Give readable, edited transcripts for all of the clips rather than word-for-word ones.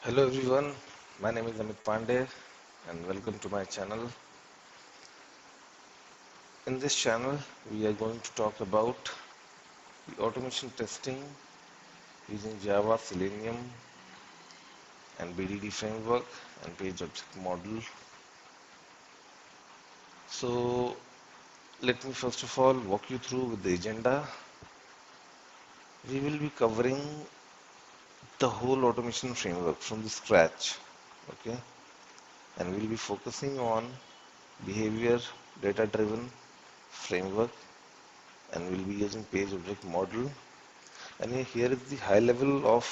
Hello everyone, my name is Amit Pandey and welcome to my channel. In this channel, we are going to talk about the automation testing using Java, Selenium and BDD framework and page object model. So let me first of all walk you through with the agenda. We will be covering the whole automation framework from the scratch, okay? And we'll be focusing on behavior data driven framework and we'll be using page object model. And here is the high level of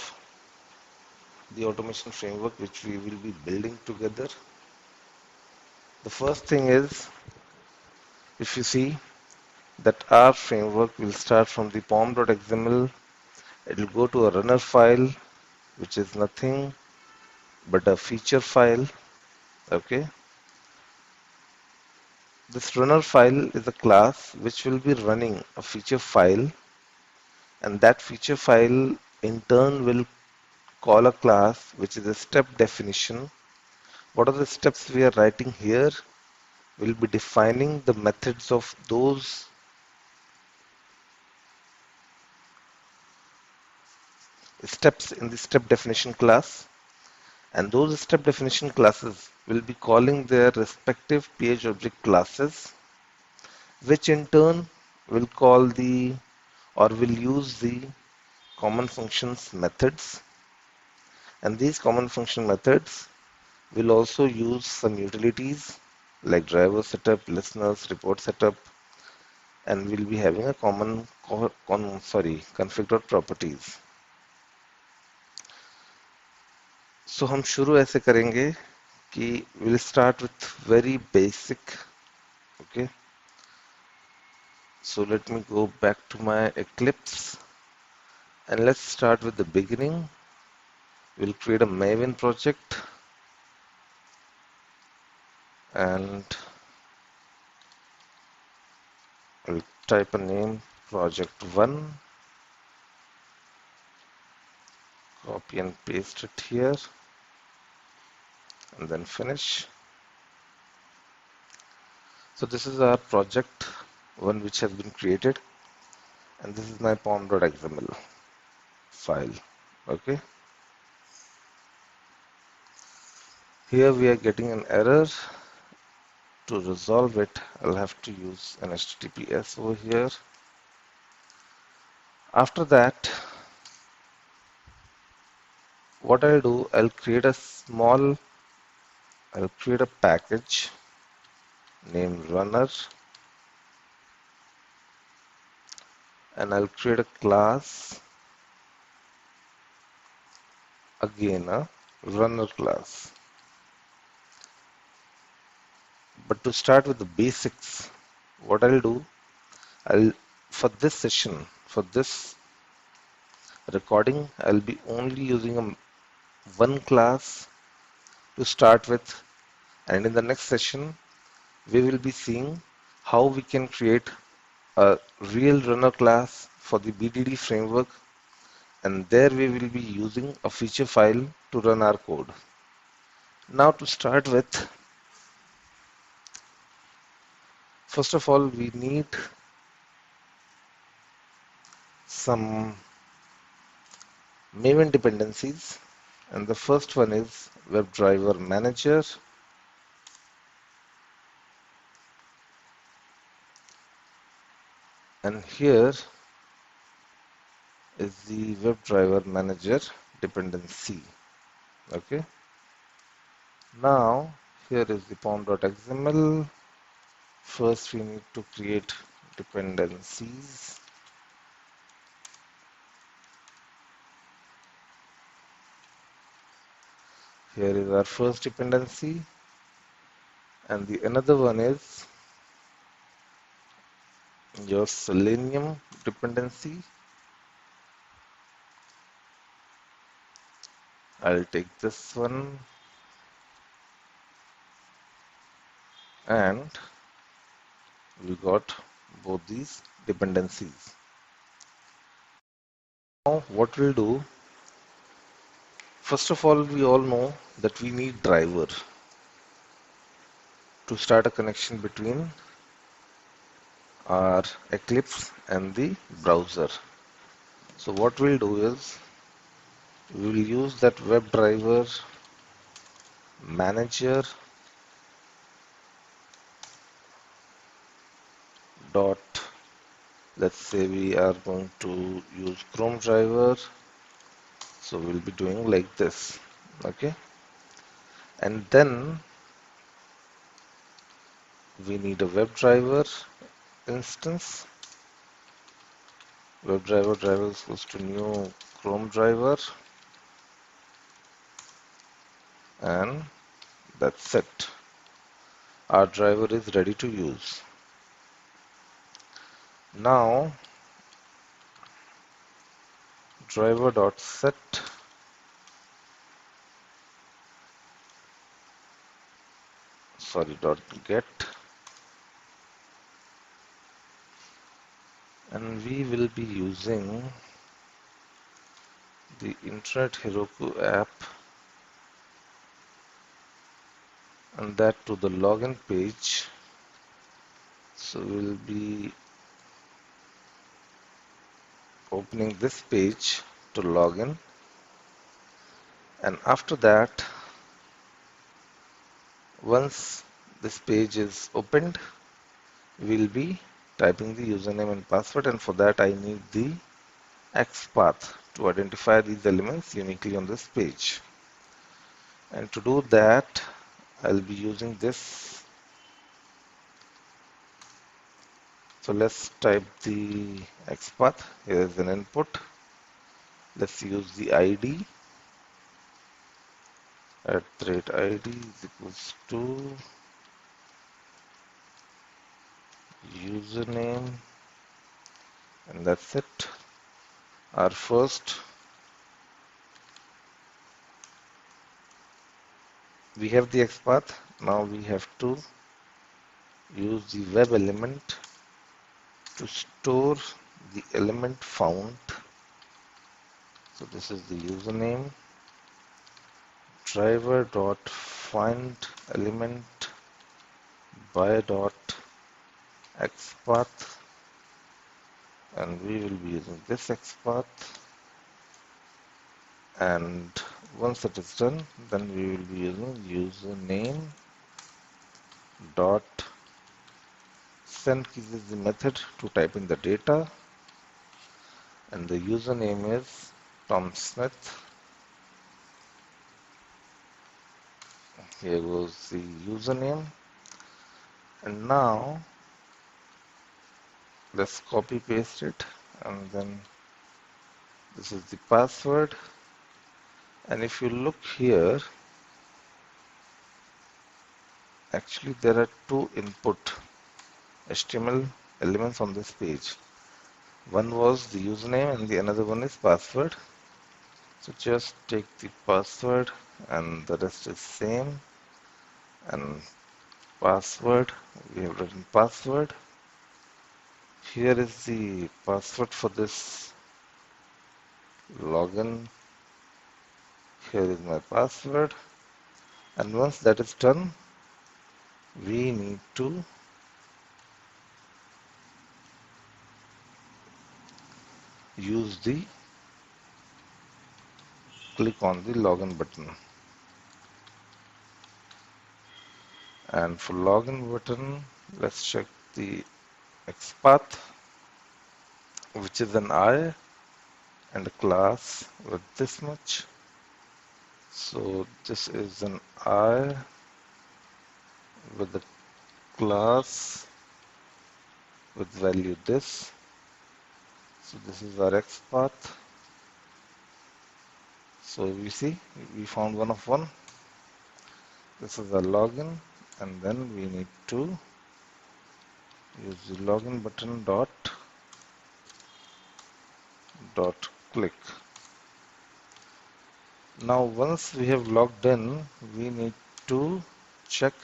the automation framework which we will be building together. The first thing is, if you see that our framework will start from the POM.xml, it will go to a runner file which is nothing but a feature file. Okay, this runner file is a class which will be running a feature file, and that feature file in turn will call a class which is a step definition. What are the steps we are writing here? We'll be defining the methods of those steps in the step definition class, and those step definition classes will be calling their respective page object classes, which in turn will call the or will use the common functions methods, and these common function methods will also use some utilities like driver setup, listeners, report setup, and we'll be having a config properties. So हम शुरू ऐसे करेंगे कि we'll start with very basic. Okay, so let me go back to my Eclipse and let's start with the beginning. We'll create a Maven project and I'll type a name project 1, copy and paste it here and then finish. So this is our project 1 which has been created, and this is my pom.xml file. Okay, here we are getting an error. To resolve it, I'll have to use an HTTPS over here. After that, what I'll do, I'll create a package named runner, and I'll create a class, again a runner class. But to start with the basics, what I'll do, for this session, for this recording, I'll be only using one class to start with, and in the next session we will be seeing how we can create a real runner class for the BDD framework, and there we will be using a feature file to run our code. Now to start with, first of all we need some Maven dependencies, and the first one is WebDriver Manager. And here is the WebDriver Manager dependency. Okay. Now here is the pom.xml. First we need to create dependencies. Here is our first dependency, and the another one is your Selenium dependency. I'll take this one, and we got both these dependencies. Now what we'll do, First of all, we all know that we need driver to start a connection between our Eclipse and the browser. So what we'll do is we will use that WebDriver manager dot, let's say we are going to use Chrome driver, so we'll be doing like this, okay? And then we need a WebDriver instance. WebDriver driver is equals to new Chrome driver, and that's it. Our driver is ready to use. Now driver.set .get, and we will be using the Internet Heroku app, and that to the login page. So we'll be opening this page to login, and after that, once this page is opened, we'll be typing the username and password, and for that I need the XPath to identify these elements uniquely on this page. And to do that, I'll be using this. So let's type the XPath. Here is an input. Let's use the ID. @ID is equals to username, and that's it. Our first, we have the XPath. Now we have to use the web element to store the element found. So this is the username. Driver dot find element by dot XPath, and we will be using this XPath. And once it is done, then we will be using username dot send keys is the method to type in the data, and the username is Tom Smith. Here goes the username, and now let's copy paste it, and then this is the password. And if you look here, actually there are two input HTML elements on this page. One was the username and the another one is password. So just take the password and the rest is same, and password, we have written password. Here is the password for this login. Here is my password, and once that is done, we need to use the click on the login button, and for login button, let's check the XPath, which is an I and a class with this much. So this is an I with the class with value this. So this is our XPath. So we see we found one of one. This is our login, and then we need to use the login button dot click. Now once we have logged in, we need to check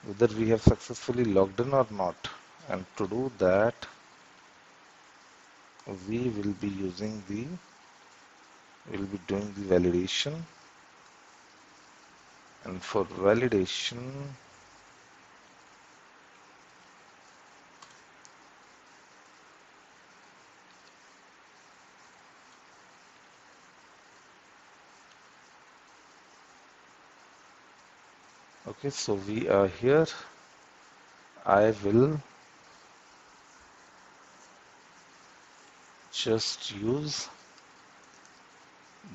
whether we have successfully logged in or not, and to do that we will be using the we'll be doing the validation, and for validation okay, so we are here. I will just use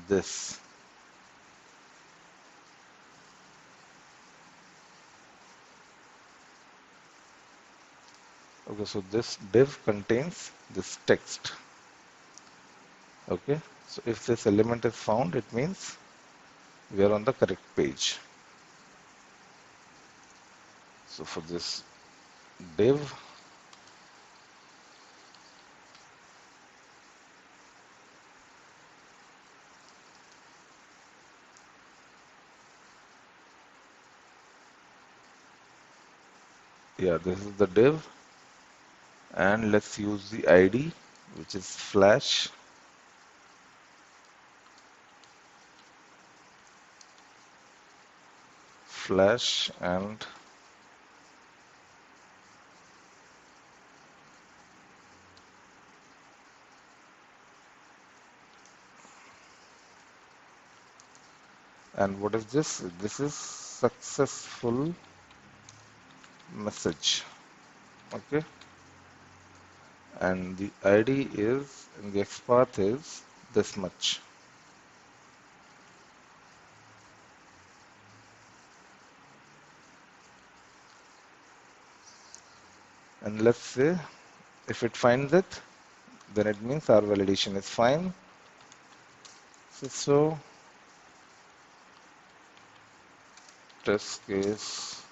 this. Okay, so this div contains this text. Okay, so if this element is found, it means we are on the correct page. So for this div, yeah, this is the div, and let's use the ID, which is flash, and what is this? This is successful message. Okay, and the ID is, and the XPath is this much. And let's say if it finds it, then it means our validation is fine. So test case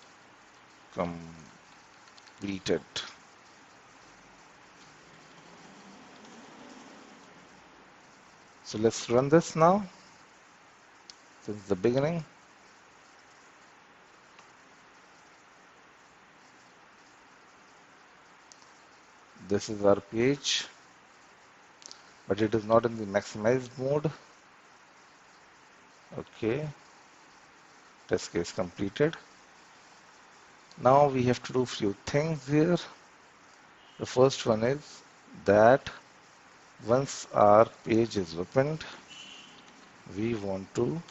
completed. So let's run this now since the beginning. This is our page, but it is not in the maximized mode. Okay, test case completed. Now we have to do few things here. The first one is that once our page is opened, we want to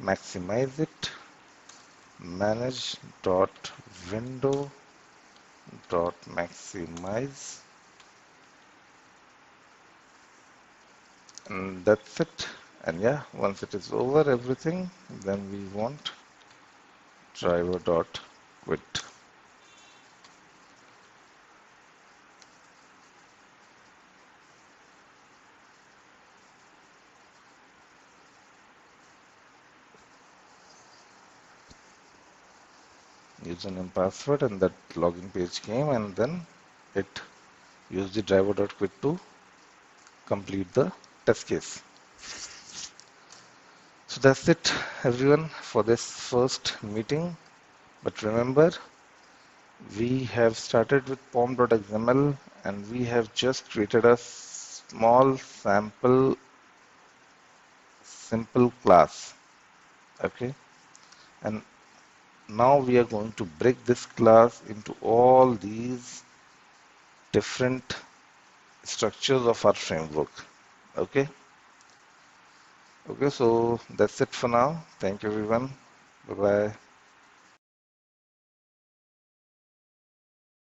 maximize it. Manage dot window dot maximize, and that's it. And yeah, once it is over everything, then we want driver dot quit. Username password, and that login page came, and then it used the driver dot quit to complete the test case. So that's it, everyone, for this first meeting. But remember, we have started with POM.xml, and we have just created a small sample simple class. Okay, and now we are going to break this class into all these different structures of our framework. Okay, okay, so that's it for now. Thank you, everyone. Bye bye.